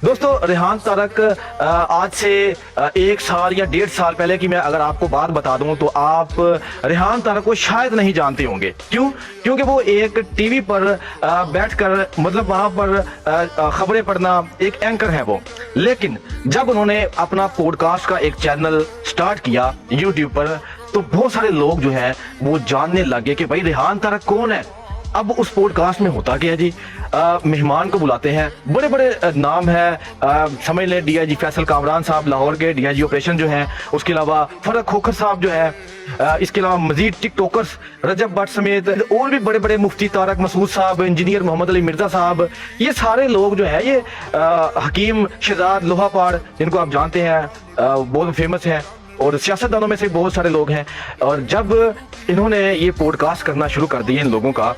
दोस्तों रेहान तारक आज से 1 साल या 1.5 साल पहले की मैं अगर आपको बात बता दूं तो आप रेहान तारक को शायद नहीं जानते होंगे। क्यों? क्योंकि वो एक टीवी पर बैठकर मतलब वहां पर खबरें पढ़ना एक एंकर है वो। लेकिन जब उन्होंने अपना पॉडकास्ट का एक चैनल स्टार्ट किया यूट्यूब पर तो बहुत सारे लोग जो है वो जानने लगे कि भाई रेहान तारक कौन है। अब उस पॉडकास्ट में होता क्या है जी, मेहमान को बुलाते हैं, बड़े बड़े नाम है, समझ लें डीआईजी फैसल कामरान साहब लाहौर के डीआईजी ऑपरेशन जो हैं, उसके अलावा फरक खोखर साहब जो है, इसके अलावा मजीद टिकटॉकर्स रजब भट्ट समेत और भी बड़े बड़े मुफ्ती तारक मसूद साहब, इंजीनियर मोहम्मद अली मिर्जा साहब, ये सारे लोग जो है ये हकीम शहजाद लोहापाड़ जिनको आप जानते हैं बहुत फेमस हैं और सियासतदानों में से बहुत सारे लोग हैं। और जब इन्होंने ये पॉडकास्ट करना शुरू कर दिए इन लोगों का,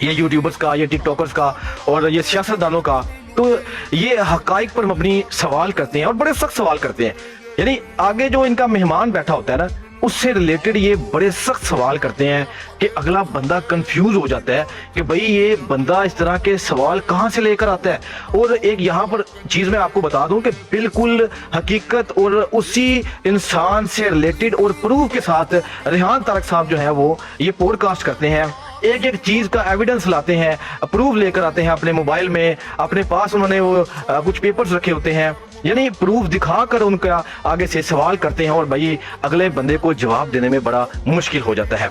ये यूट्यूबर्स का, ये टिकटॉकर्स का और ये सियासतदानों का, तो ये हकाइक पर मबनी सवाल करते हैं और बड़े सख्त सवाल करते हैं। यानी आगे जो इनका मेहमान बैठा होता है ना उससे रिलेटेड ये बड़े सख्त सवाल करते हैं कि अगला बंदा कंफ्यूज हो जाता है कि भाई ये बंदा इस तरह के सवाल कहाँ से लेकर आता है। और एक यहाँ पर चीज़ मैं आपको बता दूं कि बिल्कुल हकीकत और उसी इंसान से रिलेटेड और प्रूफ के साथ रेहान तारक साहब जो है वो ये पॉडकास्ट करते हैं, एक एक चीज का एविडेंस लाते हैं, प्रूफ लेकर आते हैं अपने मोबाइल में, अपने पास उन्होंने वो कुछ पेपर्स रखे होते हैं, यानी प्रूफ दिखाकर उनका आगे से सवाल करते हैं और भाई अगले बंदे को जवाब देने में बड़ा मुश्किल हो जाता है।